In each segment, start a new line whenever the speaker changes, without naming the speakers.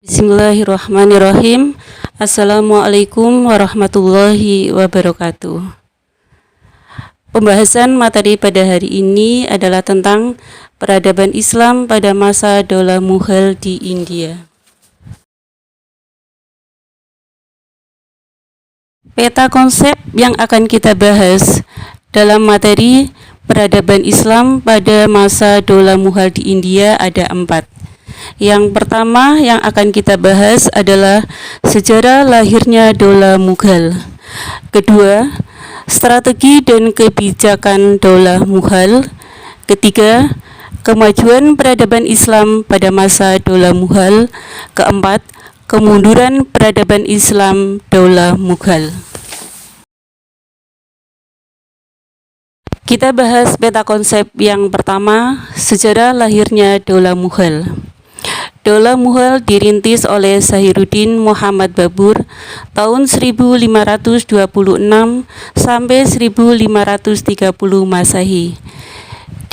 Bismillahirrahmanirrahim. Assalamualaikum warahmatullahi wabarakatuh. Pembahasan materi pada hari ini adalah tentang peradaban Islam pada masa Daulah Mughal di India. Peta konsep yang akan kita bahas dalam materi peradaban Islam pada masa Daulah Mughal di India ada 4. Yang pertama yang akan kita bahas adalah sejarah lahirnya Daulah Mughal. Kedua, strategi dan kebijakan Daulah Mughal. Ketiga, kemajuan peradaban Islam pada masa Daulah Mughal. Keempat, kemunduran peradaban Islam Daulah Mughal. Kita bahas peta konsep yang pertama, sejarah lahirnya Daulah Mughal. Daulah Mughal dirintis oleh Zahiruddin Muhammad Babur tahun 1526 sampai 1530 Masehi,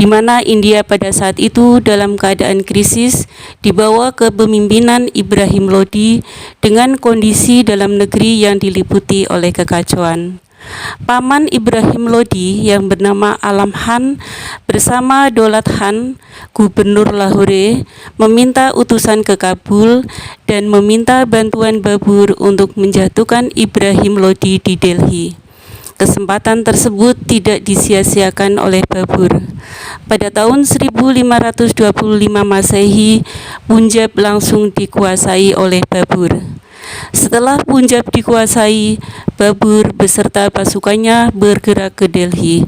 di mana India pada saat itu dalam keadaan krisis dibawa kepemimpinan Ibrahim Lodi dengan kondisi dalam negeri yang diliputi oleh kekacauan. Paman Ibrahim Lodi yang bernama Alam Khan bersama Daulat Khan, gubernur Lahore, meminta utusan ke Kabul dan meminta bantuan Babur untuk menjatuhkan Ibrahim Lodi di Delhi. Kesempatan tersebut tidak disia-siakan oleh Babur. Pada tahun 1525 Masehi, Punjab langsung dikuasai oleh Babur. Setelah Punjab dikuasai, Babur beserta pasukannya bergerak ke Delhi.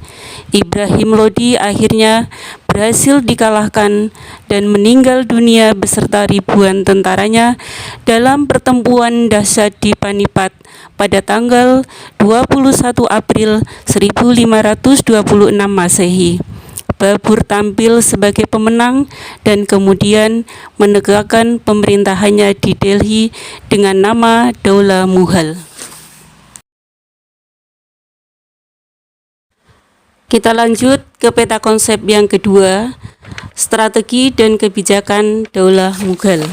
Ibrahim Lodi akhirnya berhasil dikalahkan dan meninggal dunia beserta ribuan tentaranya dalam pertempuran dahsyat di Panipat pada tanggal 21 April 1526 Masehi. Babur tampil sebagai pemenang dan kemudian menegakkan pemerintahannya di Delhi dengan nama Daulah Mughal. Kita lanjut ke peta konsep yang kedua, strategi dan kebijakan Daulah Mughal.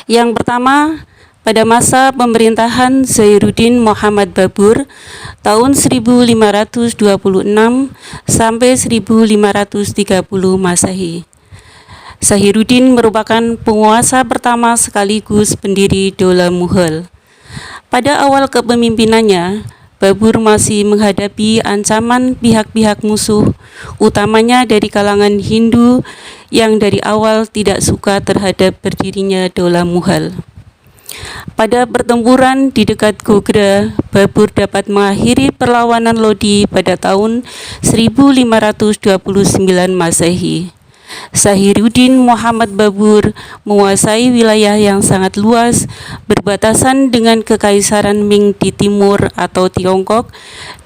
Yang pertama, pada masa pemerintahan Zahiruddin Muhammad Babur tahun 1526 sampai 1530 Masehi. Zahiruddin merupakan penguasa pertama sekaligus pendiri Daulah Mughal. Pada awal kepemimpinannya, Babur masih menghadapi ancaman pihak-pihak musuh, utamanya dari kalangan Hindu yang dari awal tidak suka terhadap berdirinya Daulah Mughal. Pada pertempuran di dekat Gogra, Babur dapat mengakhiri perlawanan Lodi pada tahun 1529 Masehi. Zahiruddin Muhammad Babur menguasai wilayah yang sangat luas berbatasan dengan Kekaisaran Ming di timur atau Tiongkok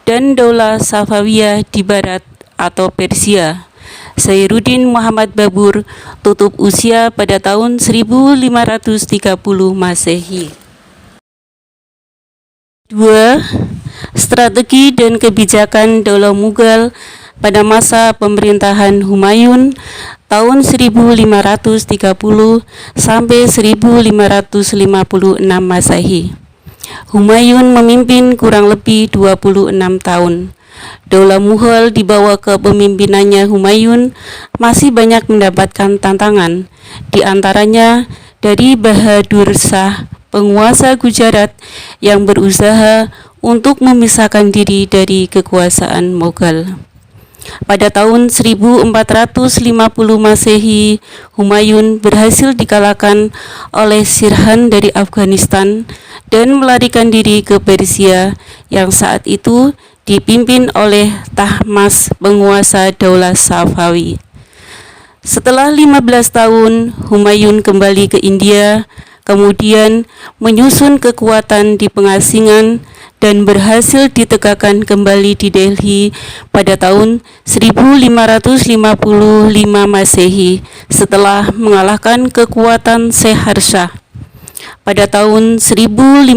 dan Daulah Safawiyah di barat atau Persia. Zahiruddin Muhammad Babur tutup usia pada tahun 1530 Masehi. 2. Strategi dan kebijakan Daulah Mughal pada masa pemerintahan Humayun tahun 1530 sampai 1556 Masehi. Humayun memimpin kurang lebih 26 tahun. Daulah Mughal di bawah kepemimpinannya Humayun masih banyak mendapatkan tantangan, di antaranya dari Bahadur Shah, penguasa Gujarat yang berusaha untuk memisahkan diri dari kekuasaan Mughal. Pada tahun 1450 Masehi, Humayun berhasil dikalahkan oleh Sirhan dari Afghanistan dan melarikan diri ke Persia yang saat itu dipimpin oleh Tahmas, penguasa Daulah Safawi. Setelah 15 tahun, Humayun kembali ke India, kemudian menyusun kekuatan di pengasingan dan berhasil ditegakkan kembali di Delhi pada tahun 1555 Masehi setelah mengalahkan kekuatan Shekhar Shah. Pada tahun 1556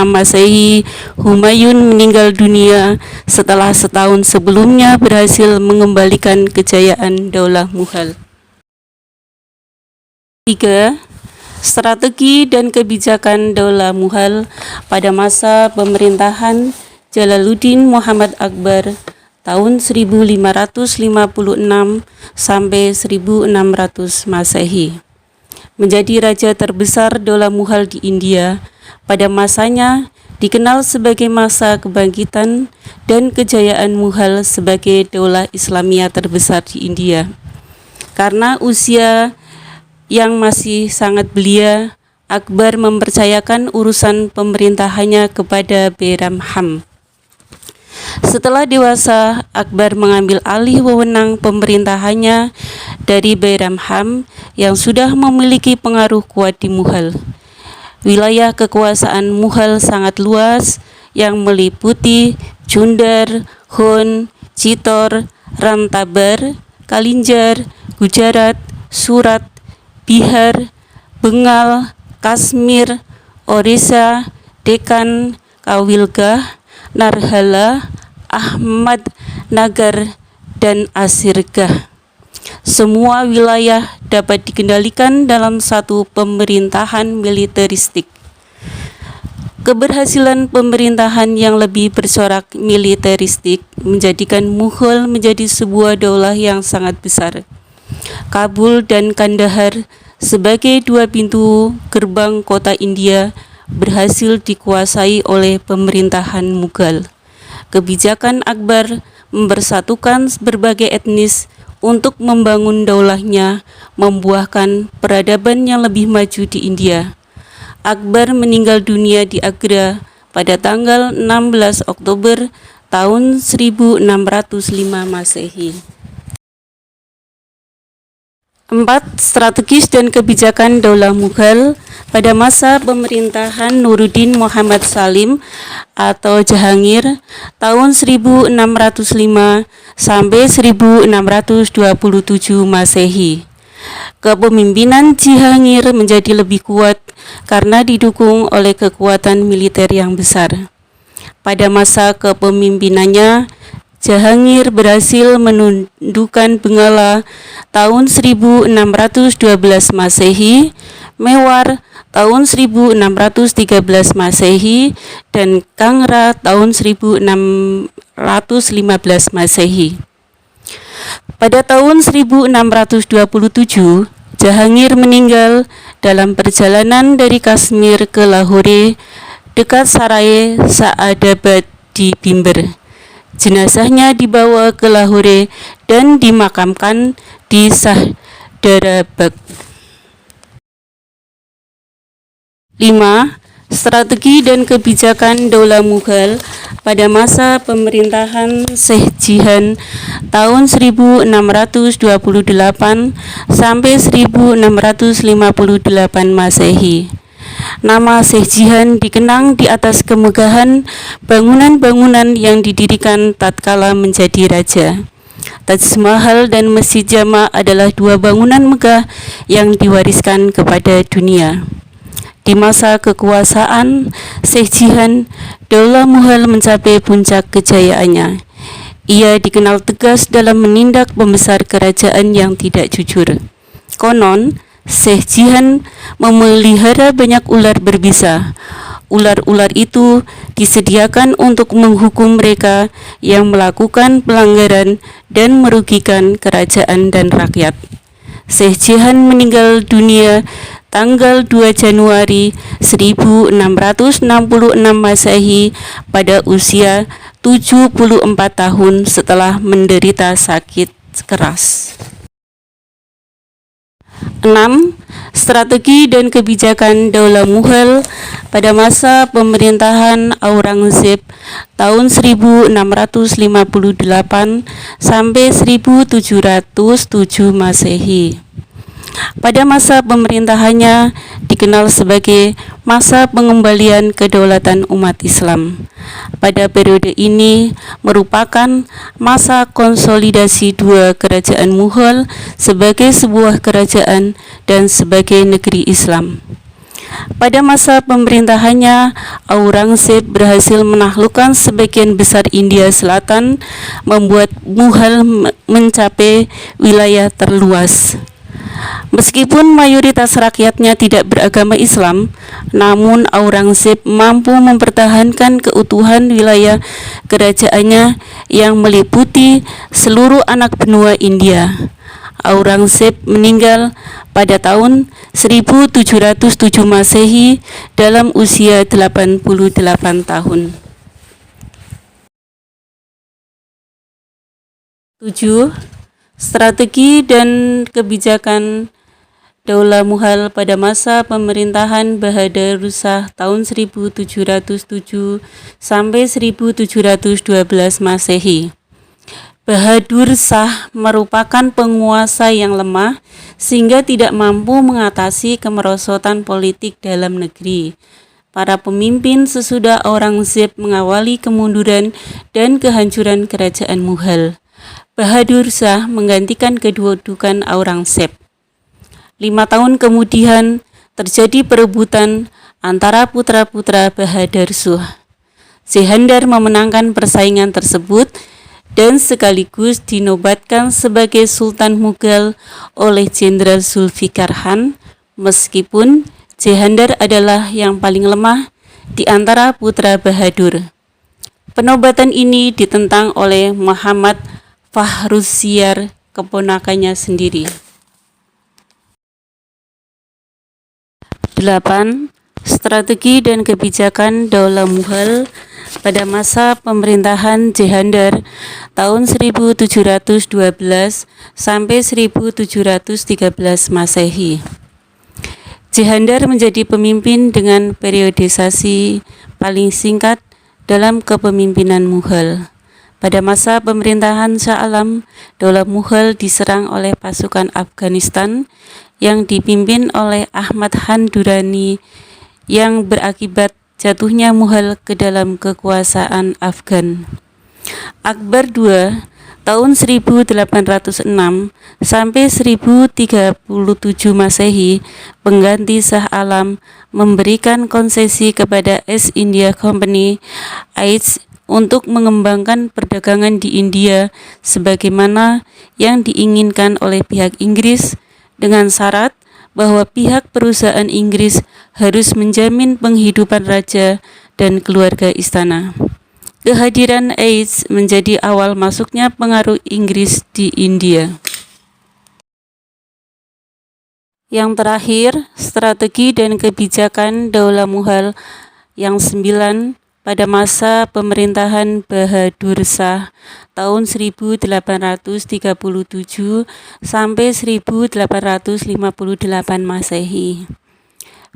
Masehi, Humayun meninggal dunia setelah setahun sebelumnya berhasil mengembalikan kejayaan Daulah Mughal. 3. Strategi dan kebijakan Daulah Mughal pada masa pemerintahan Jalaluddin Muhammad Akbar tahun 1556 sampai 1600 Masehi. Menjadi raja terbesar Daulah Mughal di India, pada masanya dikenal sebagai masa kebangkitan dan kejayaan Mughal sebagai daulah Islamiyah terbesar di India. Karena usia yang masih sangat belia, Akbar mempercayakan urusan pemerintahannya kepada Bairam Khan. Setelah dewasa, Akbar mengambil alih wewenang pemerintahannya dari Bairam Khan yang sudah memiliki pengaruh kuat di Mughal. Wilayah kekuasaan Mughal sangat luas yang meliputi Jundar, Hon, Chittor, Ranthambore, Kalinjar, Gujarat, Surat, Bihar, Bengal, Kashmir, Orissa, Deccan, Kawilgah, Narhala, Ahmadnagar, dan Asirgah. Semua wilayah dapat dikendalikan dalam satu pemerintahan militeristik. Keberhasilan pemerintahan yang lebih bercorak militeristik menjadikan Mughal menjadi sebuah daulah yang sangat besar. Kabul dan Kandahar sebagai dua pintu gerbang kota India berhasil dikuasai oleh pemerintahan Mughal. Kebijakan Akbar mempersatukan berbagai etnis untuk membangun daulahnya, membuahkan peradaban yang lebih maju di India. Akbar meninggal dunia di Agra pada tanggal 16 Oktober tahun 1605 Masehi. 4. Strategis dan kebijakan Daulah Mughal pada masa pemerintahan Nuruddin Muhammad Salim atau Jahangir tahun 1605 sampai 1627 Masehi. Kepemimpinan Jahangir menjadi lebih kuat karena didukung oleh kekuatan militer yang besar. Pada masa kepemimpinannya, Jahangir berhasil menundukkan Bengala tahun 1612 Masehi, Mewar tahun 1613 Masehi, dan Kangra tahun 1615 Masehi. Pada tahun 1627, Jahangir meninggal dalam perjalanan dari Kashmir ke Lahore dekat Sarai Saadabad di Bimber. Jenazahnya dibawa ke Lahore dan dimakamkan di Sahdarabad. 5. Strategi dan kebijakan Daulah Mughal pada masa pemerintahan Sheikh Jihan tahun 1628 sampai 1658 Masehi. Nama Sheikh Jihan dikenang di atas kemegahan bangunan-bangunan yang didirikan tatkala menjadi raja. Taj Mahal dan Masjid Jama adalah dua bangunan megah yang diwariskan kepada dunia. Di masa kekuasaan Sheikh Jihan, Daulah Mughal mencapai puncak kejayaannya. Ia dikenal tegas dalam menindak pembesar kerajaan yang tidak jujur. Konon, Sheikh Jihan memelihara banyak ular berbisa. Ular-ular itu disediakan untuk menghukum mereka yang melakukan pelanggaran dan merugikan kerajaan dan rakyat. Sheikh Jihan meninggal dunia tanggal 2 Januari 1666 Masehi pada usia 74 tahun setelah menderita sakit keras. 6. Strategi dan kebijakan Daulah Mughal pada masa pemerintahan Aurangzeb tahun 1658 sampai 1707 Masehi. Pada masa pemerintahannya dikenal sebagai masa pengembalian kedaulatan umat Islam. Pada periode ini merupakan masa konsolidasi dua kerajaan Mughal sebagai sebuah kerajaan dan sebagai negeri Islam. Pada masa pemerintahannya, Aurangzeb berhasil menaklukkan sebagian besar India Selatan, membuat Mughal mencapai wilayah terluas. Meskipun mayoritas rakyatnya tidak beragama Islam, namun Aurangzeb mampu mempertahankan keutuhan wilayah kerajaannya yang meliputi seluruh anak benua India. Aurangzeb meninggal pada tahun 1707 Masehi dalam usia 88 tahun. 7. Strategi dan kebijakan Daulah Mughal pada masa pemerintahan Bahadur Shah tahun 1707 sampai 1712 Masehi. Bahadur Shah merupakan penguasa yang lemah sehingga tidak mampu mengatasi kemerosotan politik dalam negeri. Para pemimpin sesudah Aurangzeb mengawali kemunduran dan kehancuran kerajaan Mughal. Bahadur Shah menggantikan kedudukan Aurangzeb. 5 tahun kemudian terjadi perebutan antara putra-putra Bahadur Shah. Jehandar memenangkan persaingan tersebut dan sekaligus dinobatkan sebagai Sultan Mughal oleh Jenderal Zulfikar Khan, meskipun Jehandar adalah yang paling lemah di antara putra Bahadur. Penobatan ini ditentang oleh Muhammad Fakhruzyar, keponakannya sendiri. 8. Strategi dan kebijakan Daulah Mughal pada masa pemerintahan Jehandar tahun 1712 sampai 1713 Masehi. Jehandar menjadi pemimpin dengan periodisasi paling singkat dalam kepemimpinan Mughal. Pada masa pemerintahan Shah Alam, Daulah Mughal diserang oleh pasukan Afghanistan yang dipimpin oleh Ahmad Khan Durrani yang berakibat jatuhnya Mughal ke dalam kekuasaan Afghan. Akbar II tahun 1806 sampai 1037 Masehi, pengganti Shah Alam, memberikan konsesi kepada East India Company (EIC) untuk mengembangkan perdagangan di India sebagaimana yang diinginkan oleh pihak Inggris, dengan syarat bahwa pihak perusahaan Inggris harus menjamin penghidupan raja dan keluarga istana. Kehadiran EIC menjadi awal masuknya pengaruh Inggris di India. Yang terakhir, strategi dan kebijakan Daulah Mughal yang 9 pada masa pemerintahan Bahadur Shah tahun 1837 sampai 1858 Masehi.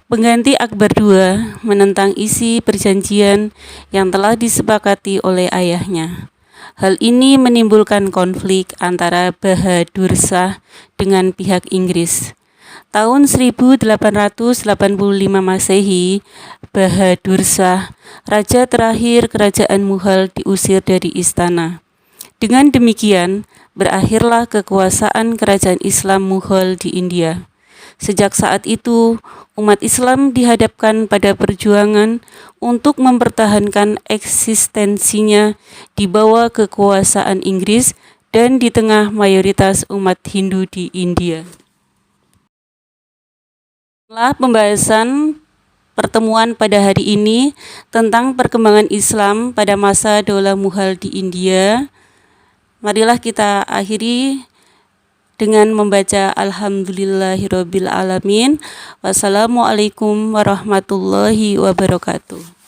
Pengganti Akbar II menentang isi perjanjian yang telah disepakati oleh ayahnya. Hal ini menimbulkan konflik antara Bahadur Shah dengan pihak Inggris. Tahun 1885 Masehi, Bahadur Shah, raja terakhir kerajaan Mughal, diusir dari istana. Dengan demikian, berakhirlah kekuasaan kerajaan Islam Mughal di India. Sejak saat itu, umat Islam dihadapkan pada perjuangan untuk mempertahankan eksistensinya di bawah kekuasaan Inggris dan di tengah mayoritas umat Hindu di India. Setelah pembahasan pertemuan pada hari ini tentang perkembangan Islam pada masa Daulah Mughal di India, marilah kita akhiri dengan membaca Alhamdulillahirobbil alamin. Wassalamualaikum warahmatullahi wabarakatuh.